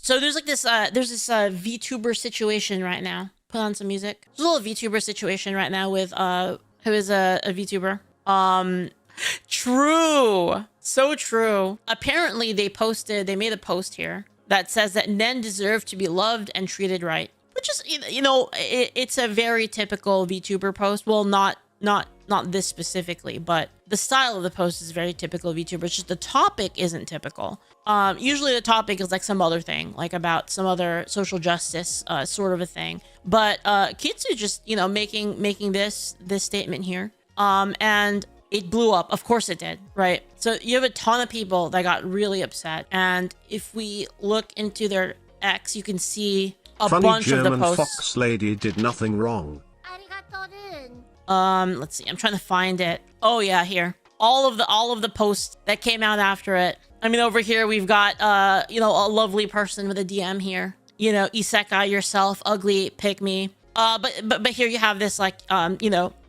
So there's like this VTuber situation right now. Put on some music. There's a little VTuber situation right now with who is a VTuber. True. So true. Apparently they made a post here that says that men deserve to be loved and treated right. Which is, it's a very typical VTuber post. Well, not this specifically, but the style of the post is very typical VTuber. It's just the topic isn't typical. Usually the topic is like some other thing, like about some other social justice sort of a thing. But Kitsu just, making this statement here. And it blew up. Of course it did, right? So you have a ton of people that got really upset. And if we look into their X, you can see a bunch of the posts. Funny German fox lady did nothing wrong. Let's see. I'm trying to find it. Oh yeah, here. All of the posts that came out after it. I mean, over here we've got a lovely person with a DM here. Isekai yourself, ugly, pick me. But here you have this like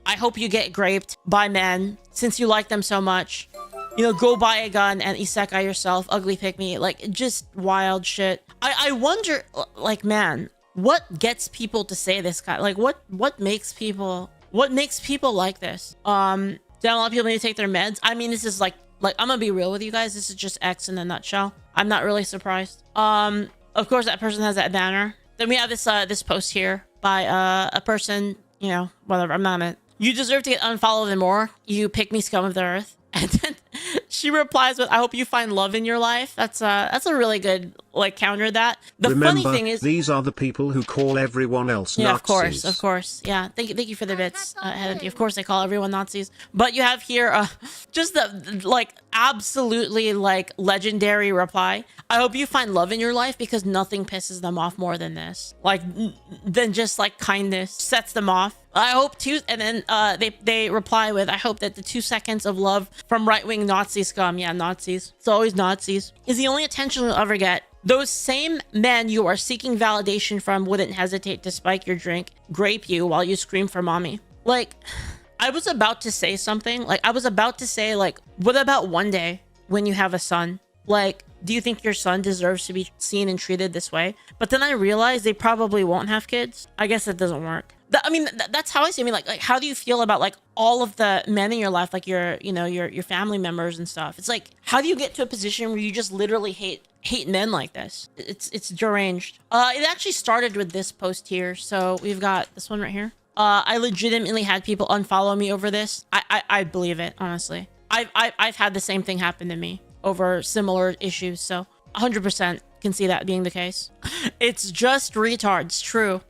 I hope you get raped by men since you like them so much. Go buy a gun and isekai yourself, ugly pick me. Like, just wild shit. I wonder, like, man, what gets people to say this kind? Like, what makes people like this? Do a lot of people need to take their meds? I mean, this is like I'm gonna be real with you guys. This is just X in a nutshell. I'm not really surprised. Of course, that person has that banner. Then we have this post here by a person, whatever. I'm not gonna. You deserve to get unfollowed and more. You pick me scum of the earth. And then she replies with, I hope you find love in your life. That's a really good counter to that. Remember, funny thing is, these are the people who call everyone else Nazis. Nazis. Of course. Yeah. Thank you for the bits. Of course they call everyone Nazis. But you have here just the absolutely legendary reply. I hope you find love in your life because nothing pisses them off more than this. Than just kindness sets them off. I hope too, and then they reply with, I hope that the 2 seconds of love from right-wing Nazi scum, yeah, Nazis, it's always Nazis, is the only attention you'll ever get. Those same men you are seeking validation from wouldn't hesitate to spike your drink, grape you while you scream for mommy. I was about to say something, what about one day when you have a son? Do you think your son deserves to be seen and treated this way? But then I realized they probably won't have kids. I guess that doesn't work. That's how I see it. How do you feel about all of the men in your life, your family members and stuff? It's how do you get to a position where you just literally hate men like this? It's deranged. It actually started with this post here. So we've got this one right here. I legitimately had people unfollow me over this. I believe it, honestly. I've had the same thing happen to me over similar issues. So 100% can see that being the case. It's just retards. True.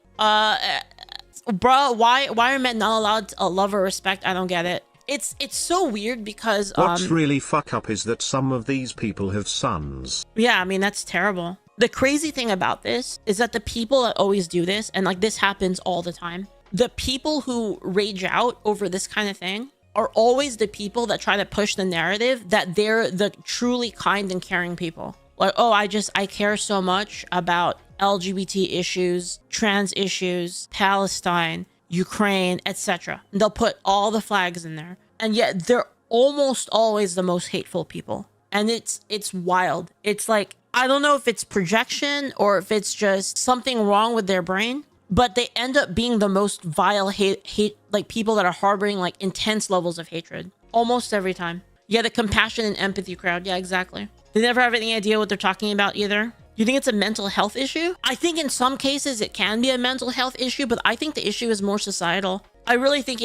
Bro, why are men not allowed to love or respect? I don't get it. It's so weird because what's really fuck up is that some of these people have sons. Yeah, I mean, that's terrible. The crazy thing about this is that the people that always do this, and this happens all the time, the people who rage out over this kind of thing are always the people that try to push the narrative that they're the truly kind and caring people. I care so much about LGBT issues, trans issues, Palestine, Ukraine, etc. They'll put all the flags in there. And yet they're almost always the most hateful people. And it's wild. It's I don't know if it's projection or if it's just something wrong with their brain, but they end up being the most vile hate people that are harboring intense levels of hatred almost every time. Yeah, the compassion and empathy crowd. Yeah, exactly. They never have any idea what they're talking about either. You think it's a mental health issue? I think in some cases it can be a mental health issue, but I think the issue is more societal. I really think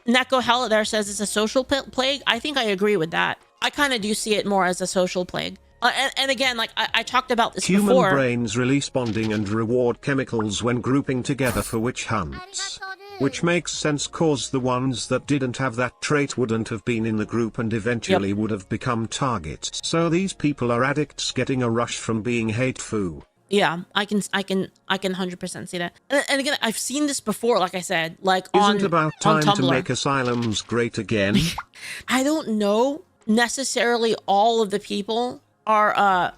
Neko Hella there says it's a social plague. I think I agree with that. I kind of do see it more as a social plague. And again, I talked about this before. Human brains release bonding and reward chemicals when grouping together for witch hunts. Which makes sense cause the ones that didn't have that trait wouldn't have been in the group and eventually would have become targets. So these people are addicts getting a rush from being hateful. Yeah, I can 100% see that. And again, I've seen this before, like I said, Isn't about time on to make asylums great again? I don't know necessarily all of the people are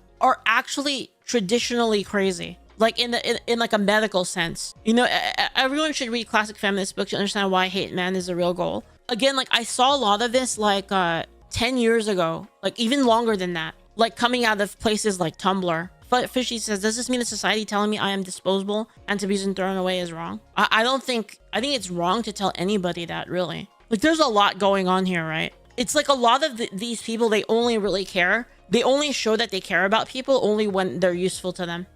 actually traditionally crazy. In a medical sense, everyone should read classic feminist books to understand why hate men is a real goal. Again, I saw a lot of this 10 years ago, even longer than that, coming out of places like Tumblr, Fishy says, does this mean that society telling me I am disposable and to be used and thrown away is wrong? I don't think, I think it's wrong to tell anybody that, really. Like, there's a lot going on here, right? It's like a lot of these people, they only really care. They only show that they care about people only when they're useful to them.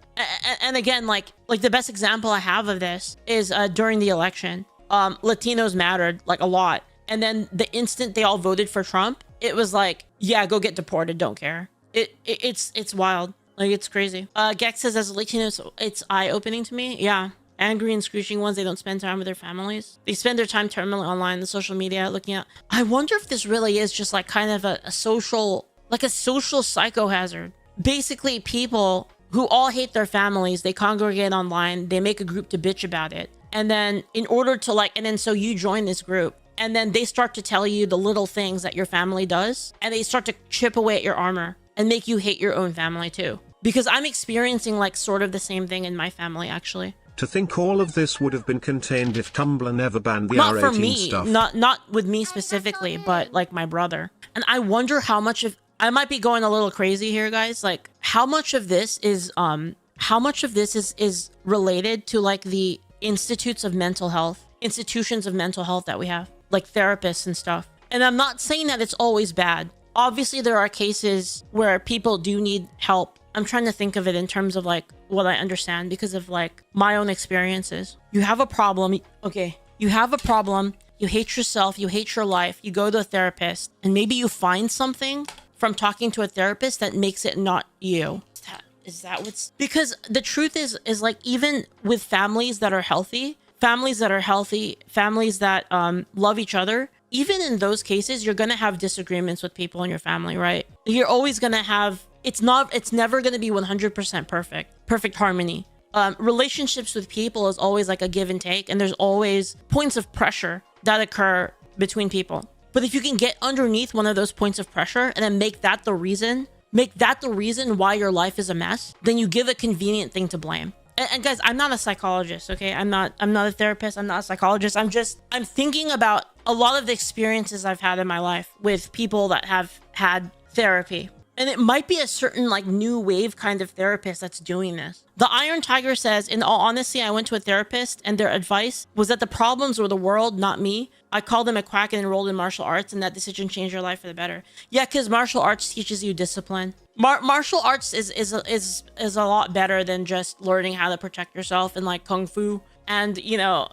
And again, like the best example I have of this is during the election. Latinos mattered like a lot. And then the instant they all voted for Trump, it was like, yeah, go get deported. Don't care. It's wild. Like, it's crazy. Gex says, as a Latino, it's eye-opening to me. Yeah. Angry and screeching ones, they don't spend time with their families. They spend their time terminally online, the social media, looking at. I wonder if this really is just like kind of a social, like a social psychohazard. Basically, people who all hate their families, they congregate online, they make a group to bitch about it. And then in order to like, and then so you join this group, and then they start to tell you the little things that your family does, and they start to chip away at your armor and make you hate your own family too. Because I'm experiencing like sort of the same thing in my family, actually. To think all of this would have been contained if Tumblr never banned the not R18 for me, stuff. Not with me specifically, but like my brother. And I wonder how much of, I might be going a little crazy here, guys. Like, how much of this is related to like the institutions of mental health that we have, like therapists and stuff. And I'm not saying that it's always bad. Obviously, there are cases where people do need help. I'm trying to think of it in terms of like what I understand because of like my own experiences. You have a problem. Okay. You have a problem. You hate yourself. You hate your life. You go to a therapist and maybe you find something from talking to a therapist that makes it not you. Is that what's, because the truth is like, even with families that are healthy, families that love each other, even in those cases, you're going to have disagreements with people in your family, right? You're always going to have, it's never going to be 100% perfect harmony. Relationships with people is always like a give and take, and there's always points of pressure that occur between people. But if you can get underneath one of those points of pressure and then make that the reason why your life is a mess, then you give a convenient thing to blame. And guys, I'm not a psychologist, okay? I'm not a therapist. I'm not a psychologist. I'm thinking about a lot of the experiences I've had in my life with people that have had therapy. And it might be a certain like new wave kind of therapist that's doing this. The Iron Tiger says, in all honesty, I went to a therapist and their advice was that the problems were the world, not me. I called them a quack and enrolled in martial arts, and that decision changed your life for the better. Yeah, because martial arts teaches you discipline. Martial arts is a lot better than just learning how to protect yourself and like kung fu. And you know,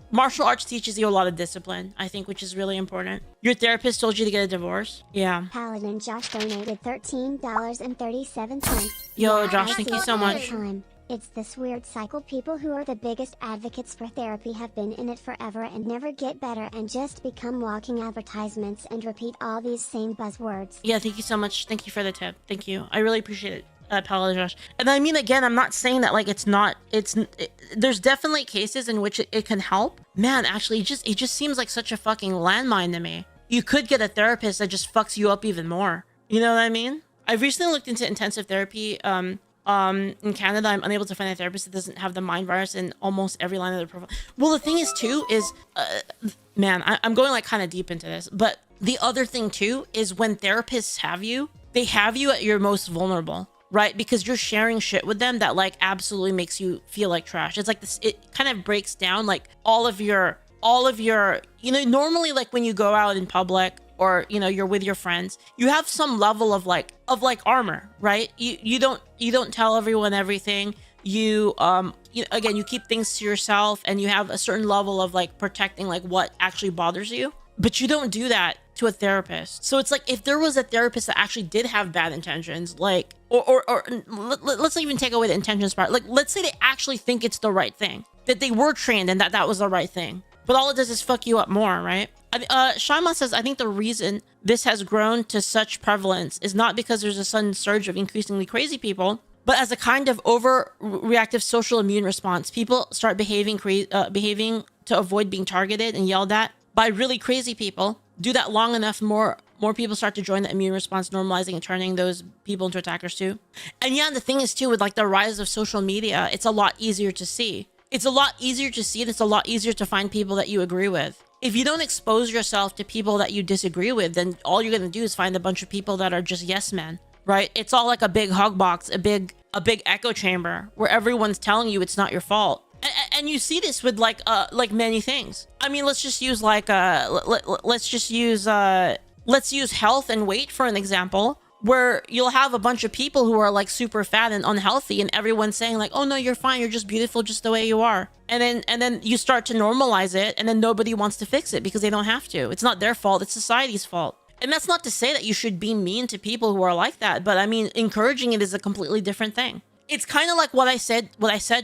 martial arts teaches you a lot of discipline, I think, which is really important. Your therapist told you to get a divorce? Yeah. Paladin Josh donated $13.37. Yo, Josh, thank you so much. It's this weird cycle. People who are the biggest advocates for therapy have been in it forever and never get better and just become walking advertisements and repeat all these same buzzwords. Yeah, thank you so much. Thank you for the tip. Thank you. I really appreciate it. Paladin Josh. And I mean, again, I'm not saying that like there's definitely cases in which it can help. Man, actually, it just seems like such a fucking landmine to me. You could get a therapist that just fucks you up even more. You know what I mean? I've recently looked into intensive therapy. In Canada, I'm unable to find a therapist that doesn't have the mind virus in almost every line of their profile. Well, the thing is too is, man, I'm going like kind of deep into this, but the other thing too is when therapists have you, they have you at your most vulnerable, right? Because you're sharing shit with them that like absolutely makes you feel like trash. It's like this, it kind of breaks down like all of your, you know, normally like when you go out in public, or you know, you're with your friends, you have some level of like armor, right? You don't tell everyone everything. You know, again, you keep things to yourself, and you have a certain level of like protecting like what actually bothers you. But you don't do that to a therapist. So it's like, if there was a therapist that actually did have bad intentions, like, or let's even take away the intentions part. Like, let's say they actually think it's the right thing, that they were trained and that was the right thing. But all it does is fuck you up more, right? Shaima says, I think the reason this has grown to such prevalence is not because there's a sudden surge of increasingly crazy people, but as a kind of overreactive social immune response. People start behaving to avoid being targeted and yelled at by really crazy people. Do that long enough, more people start to join the immune response, normalizing and turning those people into attackers too. And yeah, the thing is too, with like the rise of social media, it's a lot easier to see. It's a lot easier to see, and it's a lot easier to find people that you agree with. If you don't expose yourself to people that you disagree with, then all you're going to do is find a bunch of people that are just yes men. right? It's all like a big hug box, a big echo chamber where everyone's telling you it's not your fault. And you see this with like many things. I mean, let's just use like let's use health and weight for an example, where you'll have a bunch of people who are like super fat and unhealthy, and everyone's saying like, oh no, you're fine, you're just beautiful just the way you are. And then you start to normalize it, and then nobody wants to fix it because they don't have to. It's not their fault, it's society's fault. And that's not to say that you should be mean to people who are like that, but I mean, encouraging it is a completely different thing. It's kind of like what I said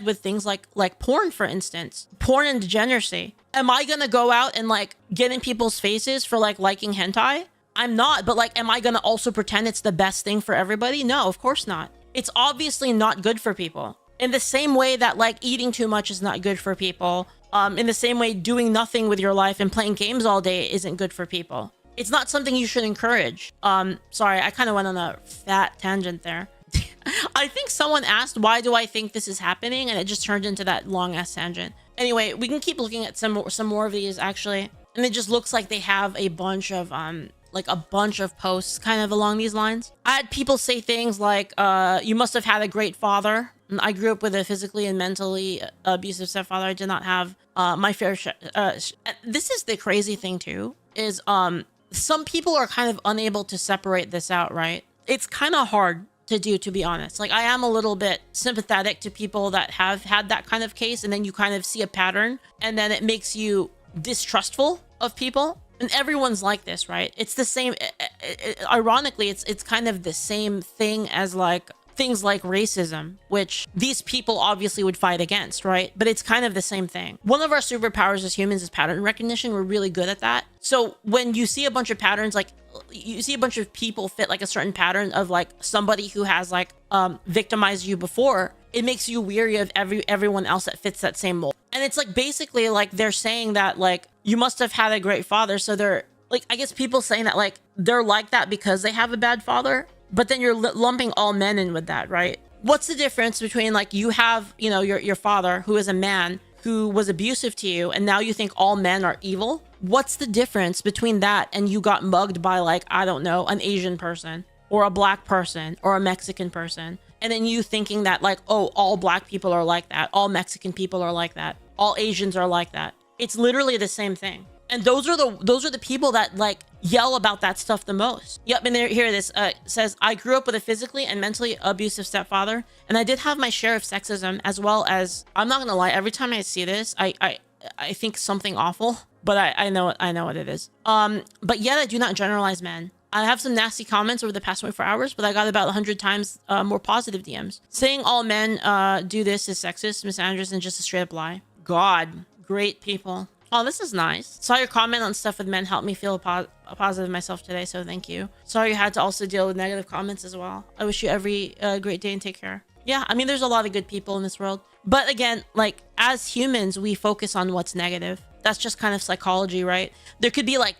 with things like porn, for instance, porn and degeneracy. Am I gonna go out and like get in people's faces for like liking hentai? I'm not, but like, am I gonna also pretend it's the best thing for everybody? No, of course not. It's obviously not good for people. In the same way that like eating too much is not good for people. In the same way, doing nothing with your life and playing games all day isn't good for people. It's not something you should encourage. Sorry, I kind of went on a fat tangent there. I think someone asked, why do I think this is happening? And it just turned into that long ass tangent. Anyway, we can keep looking at some more of these actually. And it just looks like they have a bunch of posts kind of along these lines. I had people say things like, you must have had a great father. I grew up with a physically and mentally abusive stepfather. I did not have my fair share. This is the crazy thing too, is some people are kind of unable to separate this out, right? It's kind of hard to do, to be honest. Like, I am a little bit sympathetic to people that have had that kind of case, and then you kind of see a pattern, and then it makes you distrustful of people. And everyone's like this, right? It's the same. Ironically, it's kind of the same thing as like things like racism, which these people obviously would fight against, right? But it's kind of the same thing. One of our superpowers as humans is pattern recognition. We're really good at that. So when you see a bunch of patterns, like you see a bunch of people fit like a certain pattern of like somebody who has like victimized you before, it makes you weary of everyone else that fits that same mold. And it's like basically like they're saying that like you must have had a great father. So they're like, I guess people saying that like they're like that because they have a bad father. But then you're lumping all men in with that, right? What's the difference between like you have, you know, your father who is a man who was abusive to you, and now you think all men are evil? What's the difference between that and you got mugged by like, I don't know, an Asian person or a black person or a Mexican person? And then you thinking that like, oh, all black people are like that. All Mexican people are like that. All Asians are like that. It's literally the same thing. And those are the people that like yell about that stuff the most. Yep, and here it is. Says, I grew up with a physically and mentally abusive stepfather, and I did have my share of sexism, as well as, I'm not gonna lie, every time I see this, I think something awful, but I know what it is. But yet I do not generalize men. I have some nasty comments over the past 24 hours, but I got about 100 times more positive DMs. Saying all men do this is sexist, misandrous, and just a straight up lie. God, great people. Oh, this is nice. Saw your comment on stuff with men helped me feel positive myself today, so thank you. Sorry you had to also deal with negative comments as well. I wish you every great day and take care. Yeah, I mean, there's a lot of good people in this world. But again, like, as humans, we focus on what's negative. That's just kind of psychology, right? There could be like,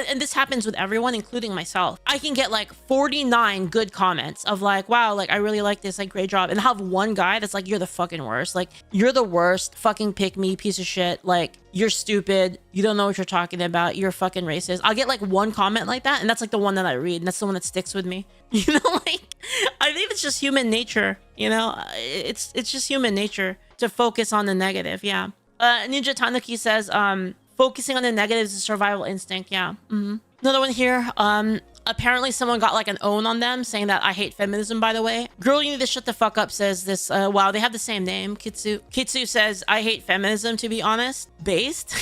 and this happens with everyone, including myself. I can get like 49 good comments of like, wow, like I really like this, like great job. And I'll have one guy that's like, you're the fucking worst. Like, you're the worst, fucking pick me, piece of shit. Like, you're stupid. You don't know what you're talking about. You're fucking racist. I'll get like one comment like that. And that's like the one that I read. And that's the one that sticks with me. You know, like, I think it's just human nature, you know, it's just human nature to focus on the negative. Yeah. Ninja Tanuki says, focusing on the negatives is survival instinct. Yeah. Another one here. Apparently someone got like an own on them saying that I hate feminism, by the way. Girl, you need to shut the fuck up, says this. Wow, they have the same name. Kitsu says, I hate feminism, to be honest. Based.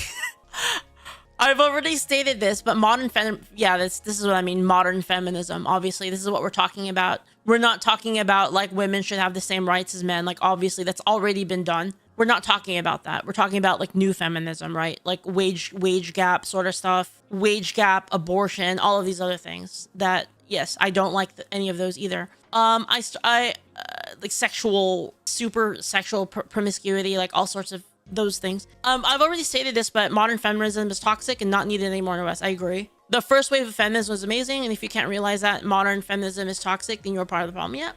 I've already stated this, but this is what I mean. Modern feminism. Obviously, this is what we're talking about. We're not talking about like women should have the same rights as men. Like, obviously that's already been done. We're not talking about that. We're talking about like new feminism, right? Like wage gap sort of stuff, wage gap, abortion, all of these other things that, yes, I don't like any of those either. I like super sexual promiscuity, like all sorts of those things. I've already stated this, but modern feminism is toxic and not needed anymore in the West. I agree. The first wave of feminism was amazing. And if you can't realize that modern feminism is toxic, then you're part of the problem. Yeah,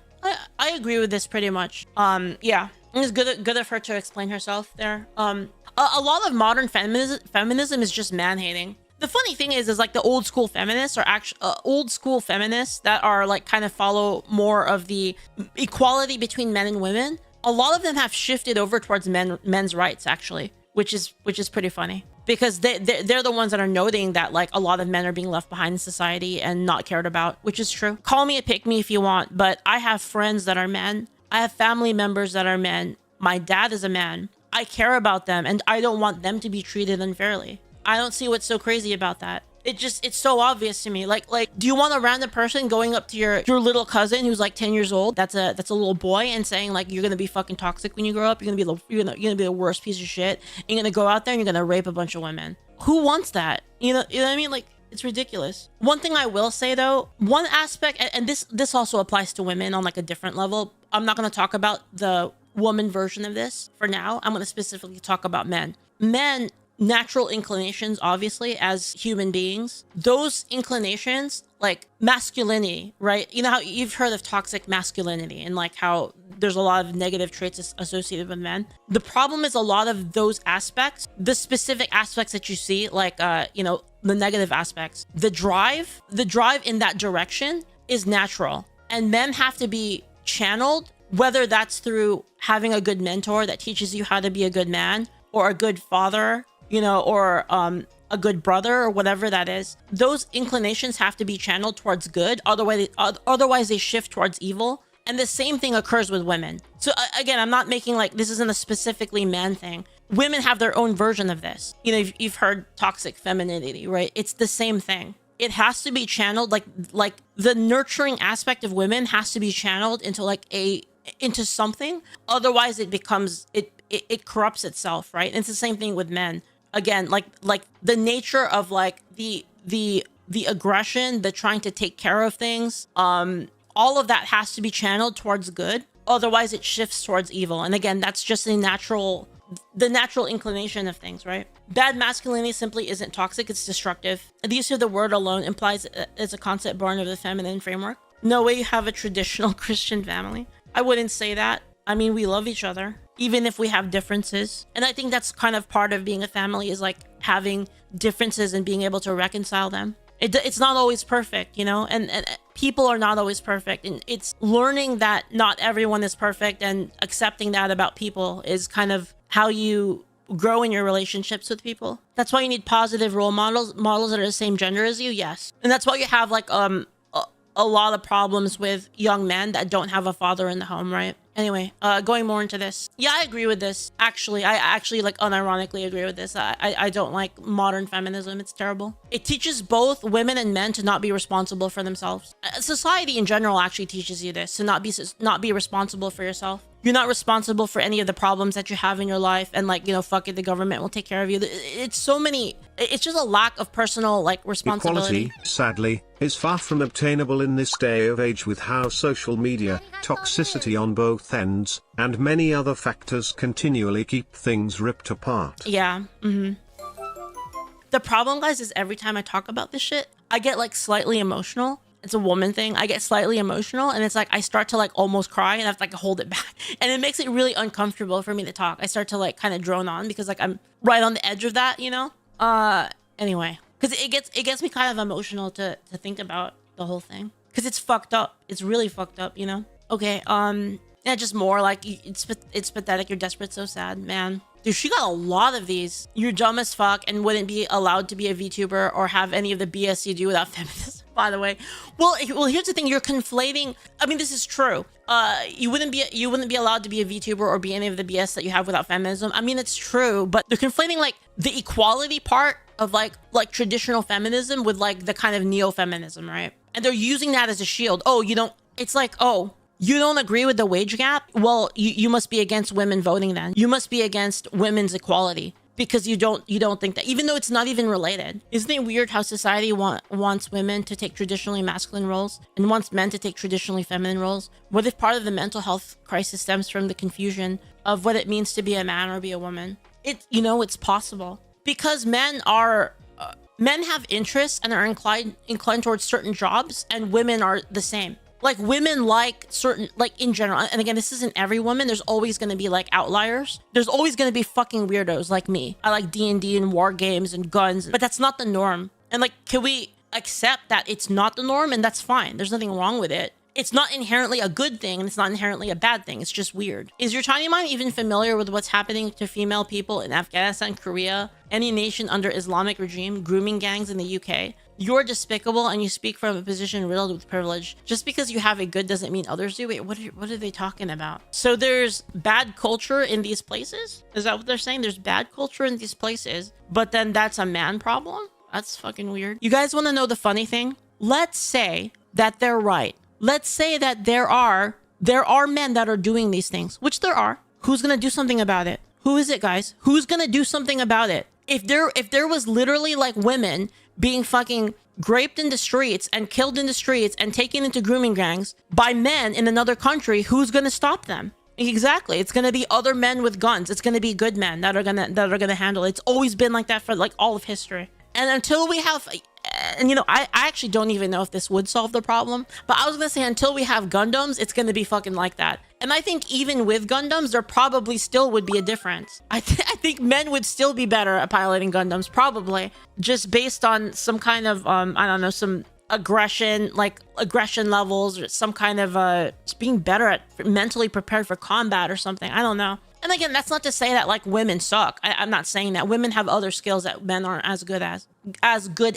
I agree with this pretty much. Yeah. It's good of her to explain herself there. A lot of modern feminism is just man-hating. The funny thing is like the old school feminists are actually old school feminists that are like kind of follow more of the equality between men and women. A lot of them have shifted over towards men's rights actually, which is pretty funny because they're the ones that are noting that like a lot of men are being left behind in society and not cared about, which is true. Call me a pick me if you want, but I have friends that are men. I have family members that are men. My dad is a man. I care about them and I don't want them to be treated unfairly. I don't see what's so crazy about that. It's so obvious to me. Like, do you want a random person going up to your little cousin who's like 10 years old? That's a little boy and saying like, you're going to be fucking toxic when you grow up. You're going to be the worst piece of shit. And you're going to go out there and you're going to rape a bunch of women. Who wants that? You know what I mean? Like, it's ridiculous. One thing I will say though, one aspect, and this also applies to women on like a different level. I'm not going to talk about the woman version of this for now. I'm going to specifically talk about men. Men, natural inclinations, obviously, as human beings, those inclinations, like masculinity, right? You know how you've heard of toxic masculinity and like how there's a lot of negative traits associated with men. The problem is a lot of those aspects, the specific aspects that you see, like, you know, the negative aspects, the drive in that direction is natural. And men have to be channeled, whether that's through having a good mentor that teaches you how to be a good man or a good father, you know, or a good brother or whatever that is. Those inclinations have to be channeled towards good. Otherwise they shift towards evil. And the same thing occurs with women. So again, I'm not making like, this isn't a specifically man thing. Women have their own version of this. You know, you've heard toxic femininity, right? It's the same thing. It has to be channeled, like the nurturing aspect of women has to be channeled into like into something. Otherwise it becomes, it corrupts itself, right? And it's the same thing with men. Again, like the nature of like the aggression, the trying to take care of things, all of that has to be channeled towards good. Otherwise it shifts towards evil. And again, that's just the natural inclination of things, right? Bad masculinity simply isn't toxic, it's destructive. The use of the word alone implies it's a concept born of the feminine framework. No way you have a traditional Christian family. I wouldn't say that. I mean, we love each other, even if we have differences. And I think that's kind of part of being a family, is like having differences and being able to reconcile them. It's not always perfect, you know, and people are not always perfect. And it's learning that not everyone is perfect and accepting that about people is kind of how you grow in your relationships with people. That's why you need positive role models that are the same gender as you. Yes. And that's why you have like a lot of problems with young men that don't have a father in the home, right? Anyway, going more into this. Yeah, I agree with this. Actually, I actually like unironically agree with this. I don't like modern feminism. It's terrible. It teaches both women and men to not be responsible for themselves. Society in general actually teaches you this, to not be responsible for yourself. You're not responsible for any of the problems that you have in your life, and like, you know, fuck it, the government will take care of you. It's just a lack of personal like responsibility. Equality, sadly, is far from obtainable in this day of age, with how social media, toxicity on both ends, and many other factors continually keep things ripped apart. Yeah. The problem, guys, is every time I talk about this shit, I get like slightly emotional. It's a woman thing. I get slightly emotional and it's like I start to like almost cry and I have to like hold it back. And it makes it really uncomfortable for me to talk. I start to like kind of drone on because like I'm right on the edge of that, you know? Anyway, because it gets me kind of emotional to think about the whole thing. Because it's fucked up. It's really fucked up, you know? Okay, yeah, just more like it's pathetic. You're desperate, so sad, man. Dude, she got a lot of these. You're dumb as fuck and wouldn't be allowed to be a VTuber or have any of the BS you do without feminism, by the way. Well, here's the thing. You're conflating. I mean, this is true. You wouldn't be allowed to be a VTuber or be any of the BS that you have without feminism. I mean, it's true, but they're conflating like the equality part of like traditional feminism with like the kind of neo-feminism, right? And they're using that as a shield. Oh, you don't. It's like, oh, you don't agree with the wage gap? Well, you must be against women voting then. You must be against women's equality because you don't think that, even though it's not even related. Isn't it weird how society wants women to take traditionally masculine roles and wants men to take traditionally feminine roles? What if part of the mental health crisis stems from the confusion of what it means to be a man or be a woman? It's possible because men have interests and are inclined towards certain jobs, and women are the same. Like women like certain, like in general, and again, this isn't every woman. There's always going to be like outliers. There's always going to be fucking weirdos like me. I like D&D and war games and guns, but that's not the norm. And like, can we accept that it's not the norm? And that's fine. There's nothing wrong with it. It's not inherently a good thing and it's not inherently a bad thing. It's just weird. Is your tiny mind even familiar with what's happening to female people in Afghanistan, Korea, any nation under Islamic regime, grooming gangs in the UK? You're despicable and you speak from a position riddled with privilege. Just because you have it good doesn't mean others do. Wait, what are they talking about? So there's bad culture in these places? Is that what they're saying? There's bad culture in these places, but then that's a man problem? That's fucking weird. You guys want to know the funny thing? Let's say that they're right. Let's say that there are men that are doing these things, which there are. Who's gonna do something about it? Who is it, guys? Who's gonna do something about it? If there was literally like women being fucking raped in the streets and killed in the streets and taken into grooming gangs by men in another country, who's gonna stop them? Exactly. It's gonna be other men with guns. It's gonna be good men that are gonna handle it. It's always been like that for like all of history. And until we have, and you know, I actually don't even know if this would solve the problem, but I was gonna say until we have Gundams, it's gonna be fucking like that. And I think even with Gundams, there probably still would be a difference. I think men would still be better at piloting Gundams, probably, just based on some kind of, I don't know, some aggression levels, or some kind of just being better at mentally prepared for combat or something. I don't know. And again, that's not to say that like women suck. I'm not saying that. Women have other skills that men aren't as good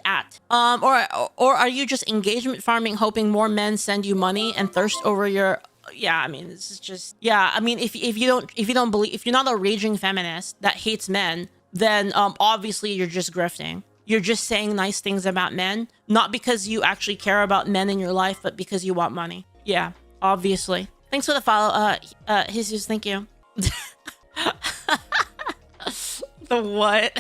at. Or are you just engagement farming, hoping more men send you money and thirst over your? Yeah, I mean, this is just, yeah. I mean, if you don't believe, if you're not a raging feminist that hates men, then obviously you're just grifting. You're just saying nice things about men, not because you actually care about men in your life, but because you want money. Yeah, obviously. Thanks for the follow, Jesus. Thank you. The what?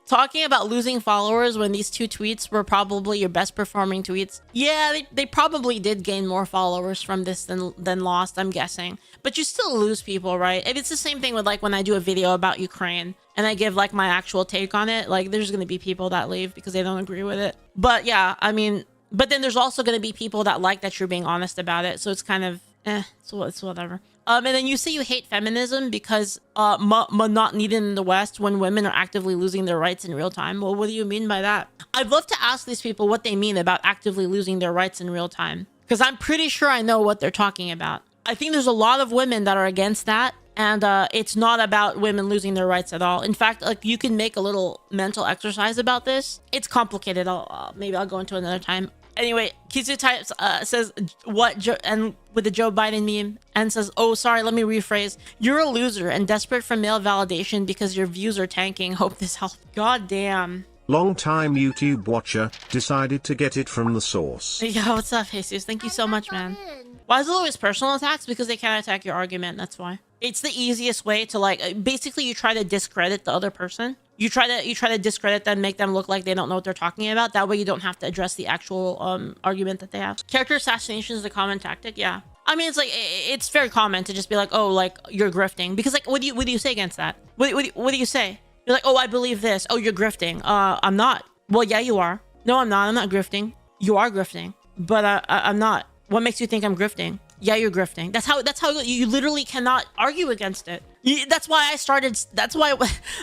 Talking about losing followers when these two tweets were probably your best performing tweets. Yeah, they probably did gain more followers from this than lost, I'm guessing. But you still lose people, right? And it's the same thing with like when I do a video about Ukraine and I give like my actual take on it. Like there's going to be people that leave because they don't agree with it. But yeah, I mean, but then there's also going to be people that like that you're being honest about it. So it's kind of, it's whatever. And then you say you hate feminism because not needed in the West when women are actively losing their rights in real time. Well, what do you mean by that? I'd love to ask these people what they mean about actively losing their rights in real time, because I'm pretty sure I know what they're talking about. I think there's a lot of women that are against that, and it's not about women losing their rights at all. In fact, like you can make a little mental exercise about this. It's complicated. Maybe I'll go into another time. Anyway, Kizu types says and with the Joe Biden meme and says, "Oh, sorry, let me rephrase. You're a loser and desperate for male validation because your views are tanking. Hope this helps." God damn. Long-time YouTube watcher, decided to get it from the source. Yo, what's up, Jesus? Thank you so much, man. Why is it always personal attacks? Because they can't attack your argument. That's why. It's the easiest way to like. Basically, you try to discredit the other person. You try to discredit them, make them look like they don't know what they're talking about. That way you don't have to address the actual argument that they have. Character assassination is a common tactic. Yeah. I mean, it's like, it's very common to just be like, oh, like you're grifting. Because like, what do you say against that? What do you say? You're like, oh, I believe this. Oh, you're grifting. I'm not. Well, yeah, you are. No, I'm not. I'm not grifting. You are grifting. But I'm not. What makes you think I'm grifting? Yeah, you're grifting. That's how you literally cannot argue against it. That's why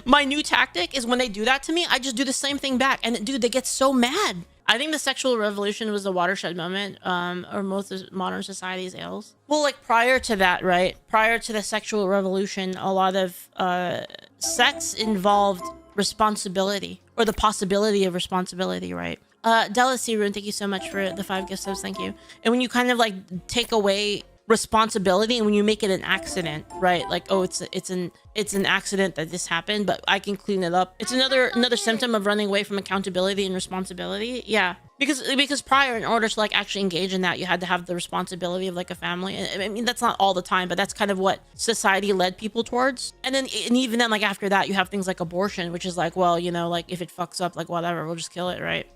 my new tactic is when they do that to me, I just do the same thing back. And dude, they get so mad. I think the sexual revolution was a watershed moment, or most of modern society's ills. Well, like prior to that, right? Prior to the sexual revolution, a lot of sex involved responsibility, or the possibility of responsibility, right? Della Rune, thank you so much for the 5 gift subs. Thank you. And when you kind of like take away responsibility and when you make it an accident, right? Like, oh, it's an accident that this happened, but I can clean it up. It's another symptom of running away from accountability and responsibility. Yeah. Because prior, in order to like actually engage in that, you had to have the responsibility of like a family. I mean, that's not all the time, but that's kind of what society led people towards. And even then, like after that, you have things like abortion, which is like, well, you know, like if it fucks up, like whatever, we'll just kill it, right?